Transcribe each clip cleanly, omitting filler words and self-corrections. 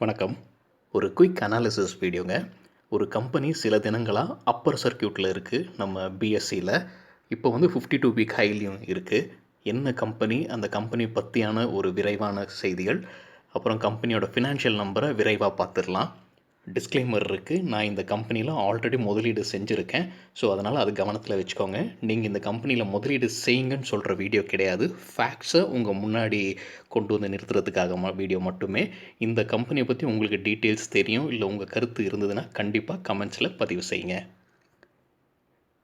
வணக்கம். ஒரு quick analysis வீடியோங்க. ஒரு கம்பெனி சில தினங்களா அப்பர் சர்க்யூட்ல இருக்கு. நம்ம BSEல. இப்போ 52 வீக் ஹைலயும் இருக்கு. என்ன கம்பெனி, அந்த கம்பெனி பத்தியான ஒரு விரைவான செய்திகள், அப்புறம் கம்பெனியோட ஃபினான்ஷியல் நம்பரை விரைவா பார்த்துடலாம். டிஸ்க்ளைமர் இருக்கு. நான் இந்த கம்பெனியில ஆல்ரெடி முதலீடு செஞ்சுருக்கேன். ஸோ அதனால் அது கவனத்தில் வச்சுக்கோங்க. நீங்கள் இந்த கம்பெனியில் முதலீடு செய்யுங்கன்னு சொல்கிற வீடியோ கிடையாது. ஃபேக்ட்ஸை உங்கள் முன்னாடி கொண்டு வந்து நிறுத்துறதுக்காக வீடியோ மட்டுமே. இந்த கம்பெனியை பற்றி உங்களுக்கு டீட்டெயில்ஸ் தெரியும், இல்லை உங்கள் கருத்து இருந்ததுன்னா கண்டிப்பாக கமெண்ட்ஸில் பதிவு செய்யுங்க.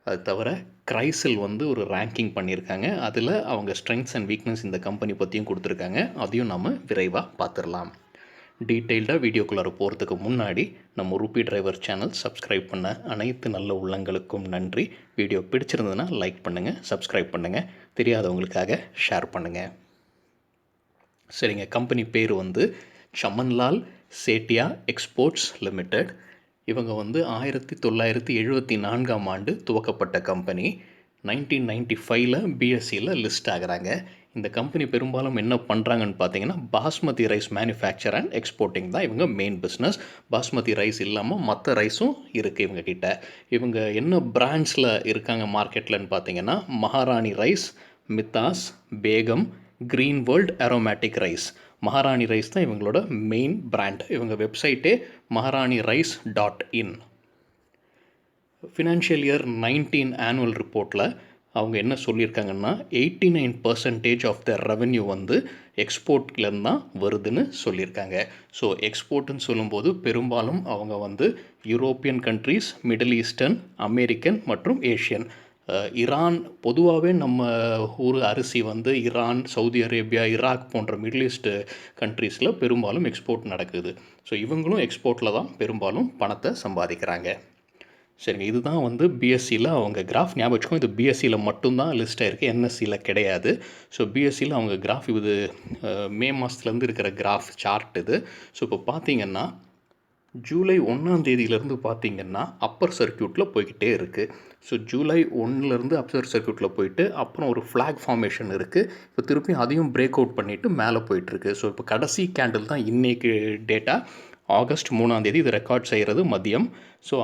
அது தவிர CRISIL ஒரு ரேங்கிங் பண்ணியிருக்காங்க. அதில் அவங்க ஸ்ட்ரெங்த்ஸ் அண்ட் வீக்னஸ் இந்த கம்பெனி பற்றியும் கொடுத்துருக்காங்க. அதையும் நம்ம விரைவாக பார்த்துடலாம். டீட்டெயில்டாக வீடியோக்குள்ளார போகிறதுக்கு முன்னாடி நம்ம ரூபி டிரைவர் சேனல் சப்ஸ்கிரைப் பண்ண அனைத்து நல்ல உள்ளங்களுக்கும் நன்றி. வீடியோ பிடிச்சிருந்ததுன்னா லைக் பண்ணுங்கள், சப்ஸ்கிரைப் பண்ணுங்கள், தெரியாதவங்களுக்காக ஷேர் பண்ணுங்கள். சரிங்க, கம்பெனி பேர் சமன் லால் சேட்டியா எக்ஸ்போர்ட்ஸ் லிமிடெட். இவங்க 1974ஆம் ஆண்டு துவக்கப்பட்ட கம்பெனி. 1995ல் BSEல லிஸ்ட் ஆகிறாங்க. இந்த கம்பெனி பெரும்பாலும் என்ன பண்ணுறாங்கன்னு பார்த்தீங்கன்னா, basmati rice manufacture and exporting தான் இவங்க மெயின் பிஸ்னஸ். பாஸ்மதி ரைஸ் இல்லாமல் மற்ற ரைஸும் இருக்குது இவங்கக்கிட்ட. இவங்க என்ன பிராண்ட்ஸில் இருக்காங்க மார்க்கெட்லன்னு பார்த்தீங்கன்னா, மகாராணி ரைஸ், மித்தாஸ், Begum, green world, aromatic rice. Maharani rice தான் இவங்களோட மெயின் பிராண்ட். இவங்க வெப்சைட்டே maharani.rice.in. ஃபினான்ஷியல் இயர் 19 ஆனுவல் ரிப்போர்ட்டில் அவங்க என்ன சொல்லியிருக்காங்கன்னா, 89% ஆஃப் த ரெவென்யூ எக்ஸ்போர்ட்லேருந்து தான் வருதுன்னு சொல்லியிருக்காங்க. ஸோ எக்ஸ்போர்ட்டுன்னு சொல்லும்போது பெரும்பாலும் அவங்க European countries, middle eastern, American மற்றும் ஏஷியன். ஈரான் பொதுவாகவே நம்ம ஊர் அரிசி ஈரான், சவுதி அரேபியா, ஈராக் போன்ற மிடில் ஈஸ்ட் கண்ட்ரீஸில் பெரும்பாலும் எக்ஸ்போர்ட் நடக்குது. ஸோ இவங்களும் எக்ஸ்போர்ட்டில் தான் பெரும்பாலும் பணத்தை சம்பாதிக்கிறாங்க. சரிங்க, இதுதான் BSEல அவங்க கிராஃப். ஞாபகம் வச்சுக்கோங்க, இது BSEல மட்டும்தான் லிஸ்ட் ஆகிருக்கு, NSEல கிடையாது. ஸோ BSEல அவங்க கிராஃப் இது மே மாதத்துலேருந்து இருக்கிற கிராஃப் சார்ட் இது. ஸோ இப்போ பார்த்தீங்கன்னா, ஜூலை 1ஆம் தேதியிலேருந்து பார்த்தீங்கன்னா அப்பர் சர்க்யூட்டில் போய்கிட்டே இருக்குது. ஸோ ஜூலை 1லேருந்து அப்பர் சர்க்யூட்டில் போயிட்டு அப்புறம் ஒரு ஃப்ளாக் ஃபார்மேஷன் இருக்குது. இப்போ திருப்பி அதையும் பிரேக் அவுட் பண்ணிவிட்டு மேலே போயிட்டுருக்கு. ஸோ இப்போ கடைசி கேண்டில் தான் இன்றைக்கு டேட்டா. ஆகஸ்ட் 3ஆம் தேதி இது ரெக்கார்ட் செய்கிறது மதியம். ஸோ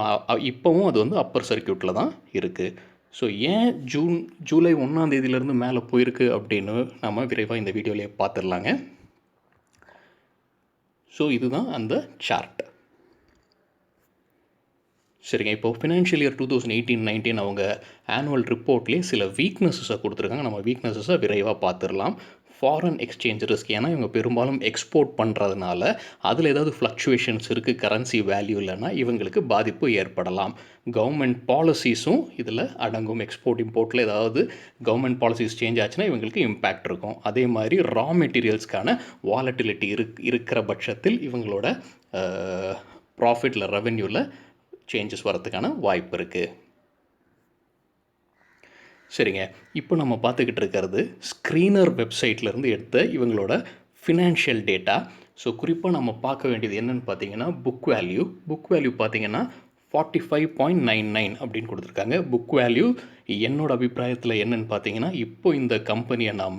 இப்போவும் அது அப்பர் சர்க்யூட்டில் தான் இருக்குது. ஸோ ஏன் ஜூலை 1ஆம் தேதியிலேருந்து மேலே போயிருக்கு அப்படின்னு நம்ம விரைவாக இந்த வீடியோலேயே பார்த்துடலாங்க. ஸோ இதுதான் அந்த சார்ட். சரிங்க, இப்போது ஃபினான்ஷியல் இயர் 2018-19 அவங்க ஆனுவல் ரிப்போர்ட்லேயே சில வீக்னஸஸை கொடுத்துருக்காங்க. நம்ம வீக்னஸஸை விரைவாக பார்த்துடலாம். ஃபாரின் எக்ஸ்சேஞ்ச் ரிஸ்க், ஏன்னா இவங்க பெரும்பாலும் எக்ஸ்போர்ட் பண்ணுறதுனால அதில் ஏதாவது ஃப்ளக்சுவேஷன்ஸ் இருக்குது, கரன்சி வேல்யூ இல்லைன்னா இவங்களுக்கு பாதிப்பு ஏற்படலாம். கவர்மெண்ட் பாலிசிஸும் இதில் அடங்கும். எக்ஸ்போர்ட் இம்போர்ட்டில் ஏதாவது கவர்மெண்ட் பாலிசிஸ் சேஞ்ச் ஆச்சுன்னா இவங்களுக்கு இம்பேக்ட் இருக்கும். அதே மாதிரி ரா மெட்டீரியல்ஸ்க்கான வாலட்டிலிட்டி இருக்கிற பட்சத்தில் இவங்களோட ப்ராஃபிட்டில், ரெவென்யூவில் சேஞ்சஸ் வரதுக்கான வாய்ப்பு இருக்குது. சரிங்க, இப்போ நம்ம பார்த்துக்கிட்டு இருக்கிறது ஸ்க்ரீனர் வெப்சைட்லேருந்து எடுத்த இவங்களோட ஃபினான்ஷியல் டேட்டா. ஸோ குறிப்பாக நம்ம பார்க்க வேண்டியது என்னென்னு பார்த்தீங்கன்னா, புக் வேல்யூ பார்த்தீங்கன்னா 45.99 அப்படின்னு கொடுத்துருக்காங்க. புக் வேல்யூ என்னோட அபிப்பிராயத்தில் என்னென்னு பார்த்தீங்கன்னா, இப்போ இந்த கம்பெனியை நாம்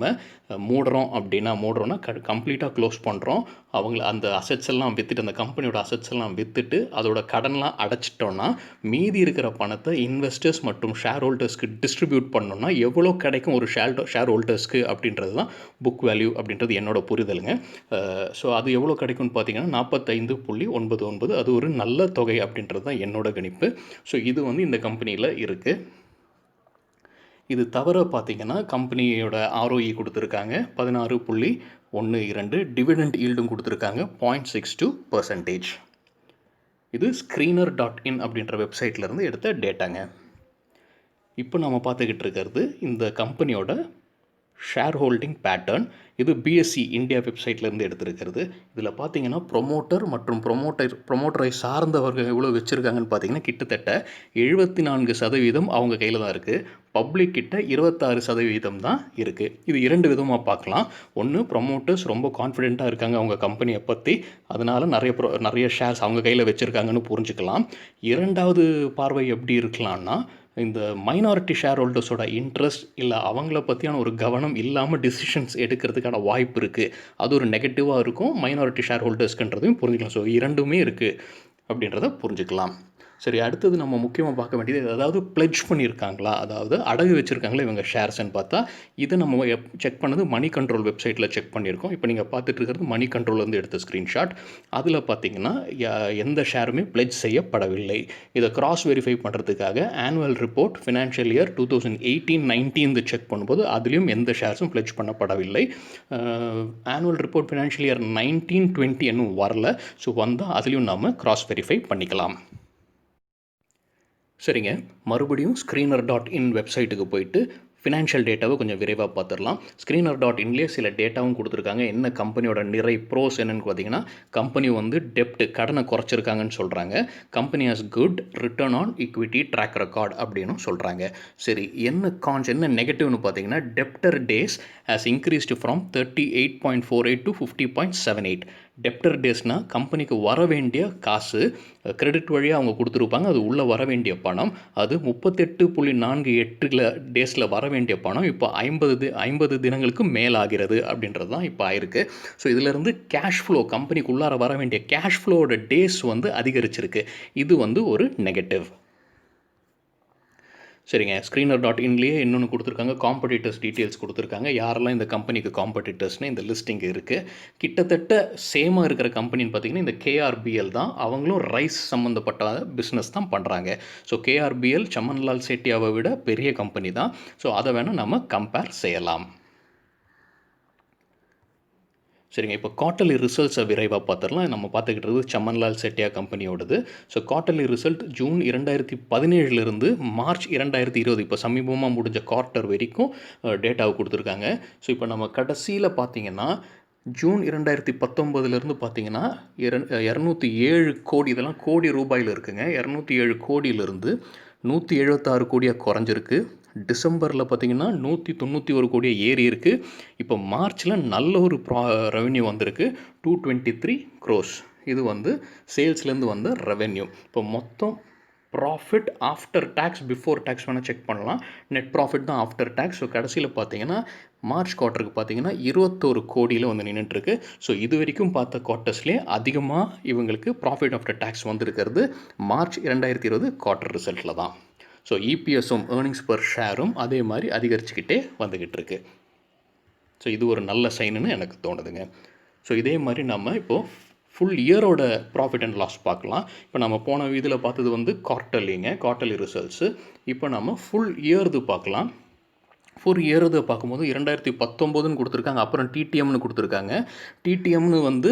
மூடுறோன்னா கம்ப்ளீட்டாக க்ளோஸ் பண்ணுறோம். அந்த அசெட்ஸ் எல்லாம் விற்றுட்டு, அந்த கம்பெனியோட அசெட்ஸ் எல்லாம் விற்றுட்டு அதோட கடன்லாம் அடைச்சிட்டோன்னா மீதி இருக்கிற பணத்தை இன்வெஸ்டர்ஸ் மற்றும் ஷேர் ஹோல்டர்ஸ்க்கு டிஸ்ட்ரிபியூட் பண்ணோன்னா எவ்வளோ கிடைக்கும் ஒரு ஷேர் ஹோல்டர்ஸ்க்கு அப்படின்றது தான் புக் வேல்யூ அப்படின்றது என்னோட புரிதலுங்க. ஸோ அது எவ்வளோ கிடைக்கும்னு பார்த்தீங்கன்னா 45.99. அது ஒரு நல்ல தொகை அப்படின்றது தான் என்னோட கணிப்பு. ஸோ இது இந்த கம்பெனியில் இருக்குது. இது தவிர பார்த்தீங்கன்னா, கம்பெனியோட ROE கொடுத்துருக்காங்க 16.12. டிவிடெண்ட் ஈல்டும் கொடுத்துருக்காங்க 0.62%. இது screener.in அப்படின்ற வெப்சைட்லேருந்து எடுத்த டேட்டாங்க. இப்போ நம்ம பார்த்துக்கிட்டு இருக்கிறது இந்த கம்பெனியோட ஷேர் ஹோல்டிங் பேட்டர்ன். இது BSE இந்தியா வெப்சைட்லேருந்து எடுத்திருக்கிறது. இதில் பார்த்தீங்கன்னா ப்ரொமோட்டர் மற்றும் ப்ரொமோட்டரை சார்ந்தவர்கள் எவ்வளோ வச்சுருக்காங்கன்னு பார்த்தீங்கன்னா, கிட்டத்தட்ட 74% அவங்க கையில் தான் இருக்குது. பப்ளிக் கிட்ட 26% தான் இருக்குது. இது 2 விதமாக பார்க்கலாம். ஒன்று, ப்ரொமோட்டர்ஸ் ரொம்ப கான்ஃபிடென்ட்டாக இருக்காங்க அவங்க கம்பெனியை பற்றி, அதனால் நிறைய ஷேர்ஸ் அவங்க கையில் வச்சுருக்காங்கன்னு புரிஞ்சுக்கலாம். இரண்டாவது பார்வை எப்படி இருக்கலாம்னா, இந்த மைனாரிட்டி ஷேர் ஹோல்டர்ஸோட இன்ட்ரெஸ்ட் இல்லை அவங்கள பற்றியான ஒரு கவனம் இல்லாமல் டிசிஷன்ஸ் எடுக்கிறதுக்கான வாய்ப்பு இருக்குது. அது ஒரு நெகட்டிவாக இருக்கும் மைனாரிட்டி ஷேர் ஹோல்டர்ஸ்க்குன்றதையும் புரிஞ்சுக்கலாம். ஸோ இரண்டுமே இருக்குது அப்படின்றத புரிஞ்சுக்கலாம். சரி, அடுத்தது நம்ம முக்கியமாக பார்க்க வேண்டியது, அதாவது பிளெட்ஜ் பண்ணியிருக்காங்களா, அதாவது அடகு வச்சுருக்காங்களா இவங்க ஷேர்ஸ்ன்னு பார்த்தா, இதை நம்ம செக் பண்ணது மணி கண்ட்ரோல் வெப்சைட்டில் செக் பண்ணியிருக்கோம். இப்போ நீங்கள் பார்த்துட்டு இருக்கிறது மணி கண்ட்ரோல்லேருந்து எடுத்த ஸ்க்ரீன்ஷாட். அதில் பார்த்தீங்கன்னா எந்த ஷேருமே பிளெட்ஜ் செய்யப்படவில்லை. இதை கிராஸ் வெரிஃபை பண்ணுறதுக்காக annual report financial year 2018-19 check பண்ணும்போது அதுலேயும் எந்த ஷேர்ஸும் பிளெட்ஜ் பண்ணப்படவில்லை. ஆனுவல் ரிப்போர்ட் ஃபினான்ஷியல் இயர் 19-20 இன்னும் வரல. ஸோ வந்தால் அதுலேயும் நாம் கிராஸ் வெரிஃபை பண்ணிக்கலாம். சரிங்க, மறுபடியும் screener.in வெப்சைட்டுக்கு போயிட்டு ஃபினான்ஷியல் டேட்டாவை கொஞ்சம் விரைவாக பார்த்துடலாம். screener.inலேயே சில டேட்டாவும் கொடுத்துருக்காங்க. என்ன கம்பெனியோட நிறை ப்ரோஸ் என்னென்னு பார்த்தீங்கன்னா, கம்பெனி வந்து டெப்ட் கடனை குறைச்சிருக்காங்கன்னு சொல்கிறாங்க. Company has good return on equity track record அப்படின்னு சொல்கிறாங்க. சரி, என்ன நெகட்டிவ்னு பார்த்தீங்கன்னா, debtor days has increased from 38.48 to 50.78. Debtor டேஸ்னால் கம்பெனிக்கு வர வேண்டிய காசு கிரெடிட் வழியாக அவங்க கொடுத்துருப்பாங்க, அது உள்ளே வர வேண்டிய பணம், அது 38.48 டேஸில் வர வேண்டிய பணம் இப்போ 50 தினங்களுக்கு மேலாகிறது அப்படின்றது தான் இப்போ ஆயிருக்கு. ஸோ இதிலேருந்து கேஷ் ஃப்ளோ, கம்பெனிக்கு உள்ளார வர வேண்டிய கேஷ் ஃப்ளோவோட டேஸ் வந்து அதிகரிச்சிருக்கு. இது வந்து ஒரு நெகட்டிவ். சரிங்க, screener.inலேயே இன்னொன்று கொடுத்துருக்காங்க, காம்படிட்டர்ஸ் டீட்டெயில்ஸ் கொடுத்துருக்காங்க. யாரெல்லாம் இந்த கம்பெனிக்கு காம்படிட்டர்ஸ்னு இந்த லிஸ்டிங் இருக்குது. கிட்டத்தட்ட சேமாக இருக்கிற கம்பெனின்னு பார்த்தீங்கன்னா இந்த KRBL தான். அவங்களும் ரைஸ் சம்மந்தப்பட்ட பிஸ்னஸ் தான் பண்ணுறாங்க. ஸோ KRBL சமன் லால் செட்டியாவை விட பெரிய கம்பெனி தான். ஸோ அதை வேணால் நம்ம கம்பேர் செய்யலாம். சரிங்க, இப்போ குவார்ட்டர்லி ரிசல்ட்ஸை விரைவாக பார்த்துடலாம். நம்ம பார்த்துக்கிட்டது சமன் லால் செட்டியா கம்பெனியோடது. ஸோ குவார்ட்டர்லி ரிசல்ட் ஜூன் 2017 மார்ச் 2020 இப்போ சமீபமாக முடிஞ்ச குவார்ட்டர் வரைக்கும் டேட்டாவை கொடுத்துருக்காங்க. ஸோ இப்போ நம்ம கடைசியில் பார்த்தீங்கன்னா ஜூன் 2019 பார்த்தீங்கன்னா 207 கோடி, இதெல்லாம் கோடி ரூபாயில் இருக்குங்க. 207 கோடியிலிருந்து 176 கோடியாக குறைஞ்சிருக்கு. டிசம்பரில் பார்த்திங்கன்னா 191 கோடியாக ஏறி இருக்குது. இப்போ மார்ச்சில் நல்ல ஒரு ரெவென்யூ வந்திருக்கு, 223 crores. இது வந்து சேல்ஸ்லேருந்து வந்த ரெவென்யூ. இப்போ மொத்தம் profit after tax, before tax வேணால் செக் பண்ணலாம். நெட் ப்ராஃபிட் தான் ஆஃப்டர் டேக்ஸ். ஸோ கடைசியில் பார்த்தீங்கன்னா மார்ச் குவார்ட்டருக்கு பார்த்தீங்கன்னா 21 கோடியில் வந்து நின்றுட்டுருக்கு. ஸோ இது வரைக்கும் பார்த்த குவார்ட்டர்ஸ்லேயே அதிகமாக இவங்களுக்கு ப்ராஃபிட் ஆஃப்டர் டேக்ஸ் வந்திருக்கிறது மார்ச் 2020 குவார்ட்டர் ரிசல்ட்டில் தான். ஸோ இபிஎஸும் ஏர்னிங்ஸ் பர் ஷேரும் அதே மாதிரி அதிகரிச்சுக்கிட்டே வந்துக்கிட்டு இருக்கு. ஸோ இது ஒரு நல்ல சைனுன்னு எனக்கு தோணுதுங்க. ஸோ இதே மாதிரி நம்ம இப்போது ஃபுல் இயரோட ப்ராஃபிட் அண்ட் லாஸ் பார்க்கலாம். இப்போ நம்ம போன இதில் பார்த்தது வந்து குவார்ட்டர்லி ரிசல்ட்ஸு. இப்போ நம்ம ஃபுல் இயர்து பார்க்கலாம். ஃபுல் இயர்து பார்க்கும்போது 2019 கொடுத்துருக்காங்க, அப்புறம் டிடிஎம்னு கொடுத்துருக்காங்க. டிடிஎம்னு வந்து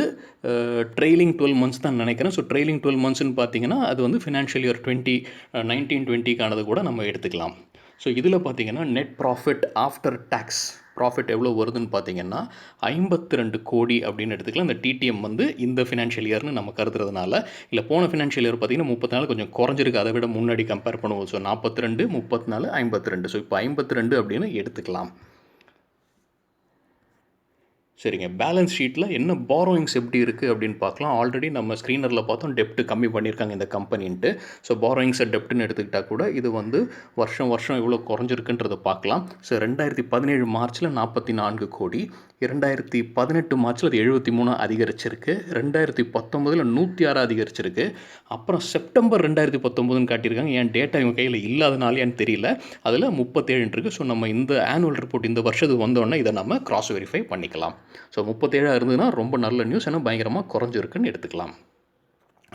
ட்ரெயிலிங் 12 months தான் நினைக்கிறேன். ஸோ ட்ரெயிலிங் 12 monthsன்னு பார்த்தீங்கன்னா அது வந்து ஃபினான்ஷியல் இயர் 2019-20 கூட நம்ம எடுத்துக்கலாம். ஸோ இதில் பார்த்தீங்கன்னா net profit after tax profit எவ்வளோ வருதுன்னு பார்த்தீங்கன்னா 52 கோடி அப்படின்னு எடுத்துக்கலாம். இந்த டிடிஎம் வந்து இந்த ஃபினான்ஷியல் இயர்னு நம்ம கருதுறதுனால, இல்லை போன ஃபினான்ஷியல் இயர் பார்த்தீங்கன்னா 34 கொஞ்சம் குறைஞ்சிருக்கு, அதை விட முன்னாடி கம்பேர் பண்ணுவோம். ஸோ 42, 34, 52. ஸோ இப்போ 52 அப்படின்னு எடுத்துக்கலாம். சரிங்க, பேலன்ஸ் ஷீட்டில் என்ன பாரோயிங்ஸ் எப்படி இருக்குது அப்படின்னு பார்க்கலாம். ஆல்ரெடி நம்ம ஸ்க்ரீனரில் பார்த்தோம் டெப்ட் கம்மி பண்ணியிருக்காங்க இந்த கம்பெனின்ட்டு. ஸோ பாரோயிங்ஸை டெப்ட்னு எடுத்துக்கிட்டால் கூட இது வந்து வருஷம் எவ்வளோ குறைஞ்சிருக்குன்றதை பார்க்கலாம். ஸோ 2017 மார்ச்சில் 44 கோடி, 2018 மார்ச்சில் அது 73 அதிகரிச்சிருக்கு, 2019 106 அதிகரிச்சிருக்கு. அப்புறம் செப்டம்பர் 2019 காட்டியிருக்காங்க. ஏன் டேட்டா இவங்க கையில் இல்லாதனாலேயான்னு தெரியல, அதில் 37 இருக்குது. ஸோ நம்ம இந்த ஆனுவல் ரிப்போர்ட் இந்த வருஷத்துக்கு வந்தோடனே இதை நம்ம கிராஸ் வெரிஃபை பண்ணிக்கலாம். ஸோ 37 இருந்ததுன்னா ரொம்ப நல்ல நியூஸ், ஏன்னா பயங்கரமாக குறைஞ்சிருக்குன்னு எடுத்துக்கலாம்.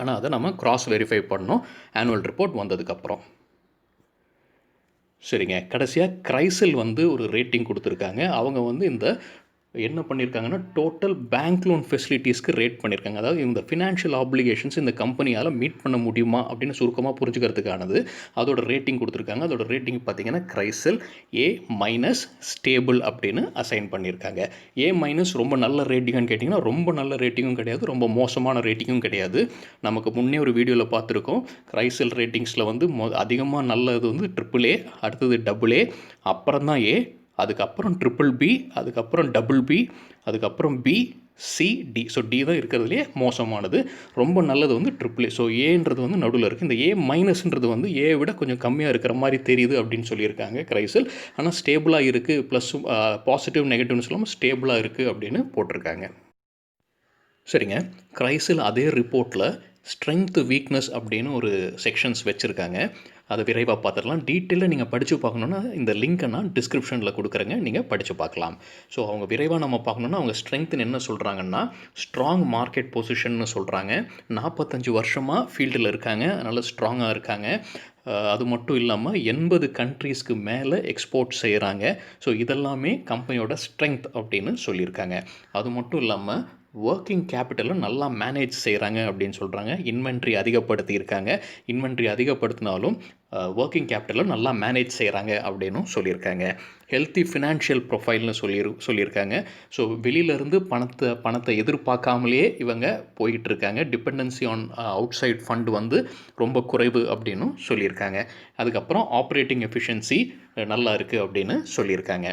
ஆனால் அதை நம்ம கிராஸ் வெரிஃபை பண்ணோம் ஆனுவல் ரிப்போர்ட் வந்ததுக்கப்புறம். சரிங்க, கடைசியாக CRISIL வந்து ஒரு ரேட்டிங் கொடுத்துருக்காங்க. அவங்க வந்து இந்த என்ன பண்ணியிருக்காங்கன்னா டோட்டல் பேங்க் லோன் ஃபெசிலிட்டிஸ்க்கு ரேட் பண்ணியிருக்காங்க. அதாவது இந்த ஃபினான்ஷியல் ஆப்ளிகேஷன்ஸ் இந்த கம்பெனியால் மீட் பண்ண முடியுமா அப்படின்னு சுருக்கமாக புரிஞ்சுக்கிறதுக்கானது அதோட ரேட்டிங் கொடுத்துருக்காங்க. அதோட ரேட்டிங் பார்த்தீங்கன்னா CRISIL A- ஸ்டேபிள் அப்படின்னு அசைன் பண்ணியிருக்காங்க. A- ரொம்ப நல்ல ரேட்டிங்னு கேட்டிங்கன்னா ரொம்ப நல்ல ரேட்டிங்கும் கிடையாது, ரொம்ப மோசமான ரேட்டிங்கும் கிடையாது. நமக்கு முன்னே ஒரு வீடியோவில் பார்த்துருக்கோம், CRISIL ரேட்டிங்ஸில் வந்து அதிகமாக நல்லது வந்து AAA, அடுத்தது AA, அப்புறம் தான் A, அதுக்கப்புறம் ட்ரிபிள் பி, அதுக்கப்புறம் டபுள் பி, அதுக்கப்புறம் B, C, D. So D தான் இருக்கிறதுலே மோசமானது. ரொம்ப நல்லது வந்து ட்ரிபிள் ஏ. ஸோ ஏன்றது வந்து நடுவில் இருக்குது. இந்த ஏ மைனஸ்ன்றது வந்து ஏ விட கொஞ்சம் கம்மியாக இருக்கிற மாதிரி தெரியுது அப்படின்னு சொல்லியிருக்காங்க கிரைசில். ஆனால் ஸ்டேபிளாக இருக்குது, ப்ளஸ் பாசிட்டிவ் நெகட்டிவ்னு சொல்லாமல் ஸ்டேபிளாக இருக்குது அப்படின்னு போட்டிருக்காங்க. சரிங்க, கிரைசில் அதே ரிப்போர்ட்டில் ஸ்ட்ரென்த் வீக்னஸ் அப்படின்னு ஒரு செக்ஷன்ஸ் வச்சுருக்காங்க. அதை விரைவாக பார்த்துடலாம். டீட்டெயிலாக நீங்கள் படித்து பார்க்கணுன்னா இந்த லிங்க்கை நான் டிஸ்கிரிப்ஷனில் கொடுக்குறேங்க, நீங்கள் படித்து பார்க்கலாம். ஸோ அவங்க விரைவாக நம்ம பார்க்கணுன்னா அவங்க ஸ்ட்ரென்த்னு என்ன சொல்கிறாங்கன்னா, ஸ்ட்ராங் மார்க்கெட் பொசிஷன்னு சொல்கிறாங்க. 45 வருஷமாக ஃபீல்டில் இருக்காங்க, அதனால் ஸ்ட்ராங்காக இருக்காங்க. அது மட்டும் இல்லாமல் 80 கண்ட்ரீஸ்க்கு மேலே எக்ஸ்போர்ட் செய்கிறாங்க. ஸோ இதெல்லாமே கம்பெனியோட ஸ்ட்ரென்த் அப்படின்னு சொல்லியிருக்காங்க. அது மட்டும் இல்லாமல் ஒர்க்கிங் கேபிட்டலை நல்லா மேனேஜ் செய்கிறாங்க அப்படின்னு சொல்கிறாங்க. இன்வென்ட்ரி அதிகப்படுத்தியிருக்காங்க. இன்வென்ட்ரி அதிகப்படுத்தினாலும் ஒர்க்கிங் கேபிட்டலை நல்லா மேனேஜ் செய்கிறாங்க அப்படின்னும் சொல்லியிருக்காங்க. ஹெல்த்தி ஃபினான்ஷியல் ப்ரொஃபைல்னு சொல்லியிருக்காங்க. ஸோ வெளியிலேருந்து பணத்தை எதிர்பார்க்காமலேயே இவங்க போயிட்டுருக்காங்க. Dependency on outside fund வந்து ரொம்ப குறைவு அப்படின்னும் சொல்லியிருக்காங்க. அதுக்கப்புறம் ஆப்ரேட்டிங் எஃபிஷியன்சி நல்லா இருக்குது அப்படின்னு சொல்லியிருக்காங்க.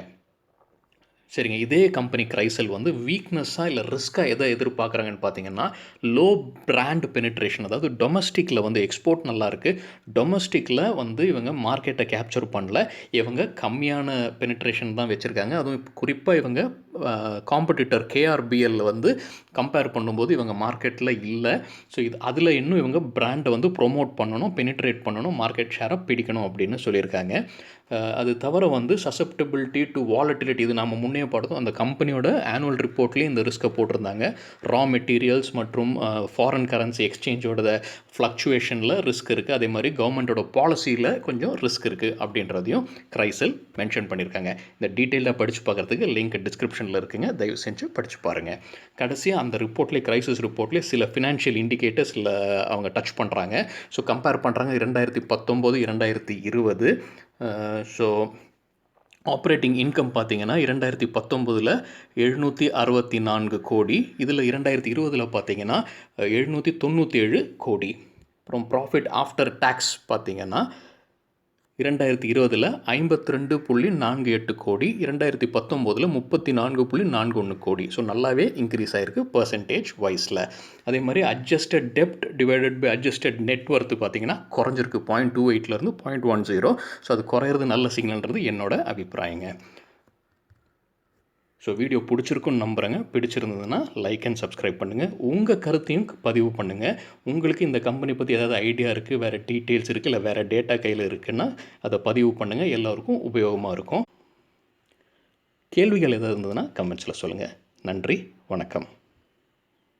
சரிங்க, இதே கம்பெனி கிரைசல் வந்து வீக்னஸாக இல்லை ரிஸ்க்காக எதை எதிர்பார்க்குறாங்கன்னு பார்த்தீங்கன்னா, லோ பிராண்ட் பெனிட்ரேஷன். அதாவது டொமஸ்டிக்கில் வந்து எக்ஸ்போர்ட் நல்லா இருக்குது, டொமஸ்டிக்கில் வந்து இவங்க மார்க்கெட்டை கேப்சர் பண்ணல. இவங்க கம்மியான பெனிட்ரேஷன் தான் வச்சுருக்காங்க. அதுவும் குறிப்பாக இவங்க காம்படிட்டர் கேஆர்பிஎல் வந்து கம்பேர் பண்ணும்போது இவங்க மார்க்கெட்டில் இல்லை. ஸோ அதில் இன்னும் இவங்க பிராண்டை வந்து ப்ரொமோட் பண்ணணும், பெனிட்ரேட் பண்ணணும், மார்க்கெட் ஷேரை பிடிக்கணும் அப்படின்னு சொல்லியிருக்காங்க. அது தவிர வந்து சசப்டபிலிட்டி டு வாலட்டிலிட்டி, இது நம்ம முன்னே பார்த்தோம். அந்த கம்பெனியோட ஆனுவல் ரிப்போர்ட்லேயே இந்த ரிஸ்க்கை போட்டிருந்தாங்க. ரா மெட்டீரியல்ஸ் மற்றும் ஃபாரின் கரன்சி எக்ஸ்சேஞ்சோட ஃப்ளக்சுவேஷனில் ரிஸ்க் இருக்குது. அதே மாதிரி கவர்மெண்ட்டோட பாலிசியில் கொஞ்சம் ரிஸ்க் இருக்குது அப்படின்றதையும் கிரைசில் மென்ஷன் பண்ணியிருக்காங்க. இந்த டீட்டெயிலாக படித்து பார்க்குறதுக்கு லிங்க் டிஸ்கிரிப்ஷனில் இருக்குங்க, தயவு செஞ்சு படித்து பாருங்கள். கடைசியாக அந்த ரிப்போர்ட்லேயே, கிரைசிஸ் ரிப்போர்ட்லேயே சில ஃபினான்ஷியல் இண்டிகேட்டர்ஸில் அவங்க டச் பண்ணுறாங்க. ஸோ கம்பேர் பண்ணுறாங்க 2019, 2020. ஸோ ஆப்ரேட்டிங் இன்கம் பார்த்தீங்கன்னா 2019 764 கோடி, இதில் 2020 பார்த்தீங்கன்னா 797 கோடி. அப்புறம் ப்ராஃபிட் ஆஃப்டர் டேக்ஸ் பார்த்தீங்கன்னா 2020 52.48 கோடி, 2019 34.41 கோடி. ஸோ நல்லாவே இன்க்ரீஸ் ஆகிருக்கு பர்சன்டேஜ் வைஸில். அதே மாதிரி அட்ஜஸ்டட் டெப்ட் டிவைடட் பை அட்ஜஸ்டட் நெட்வொர்த்து பார்த்தீங்கன்னா குறைஞ்சிருக்கு 0.28லேருந்து 0.10. ஸோ அது குறையிறது நல்ல சிக்னல்ன்றது என்னோட அபிப்பிராயங்க. ஸோ வீடியோ பிடிச்சிருக்குன்னு நம்புகிறேங்க. பிடிச்சிருந்ததுன்னா லைக் அண்ட் சப்ஸ்கிரைப் பண்ணுங்கள். உங்கள் கருத்தையும் பதிவு பண்ணுங்கள். உங்களுக்கு இந்த கம்பெனி பற்றி ஏதாவது ஐடியா இருக்குது, வேறு டீட்டெயில்ஸ் இருக்குது, இல்லை வேறு டேட்டா கையில் இருக்குன்னா அதை பதிவு பண்ணுங்கள். எல்லோருக்கும் உபயோகமாக இருக்கும். கேள்விகள் எதாவது இருந்ததுன்னா கமெண்ட்ஸில் சொல்லுங்கள். நன்றி, வணக்கம்.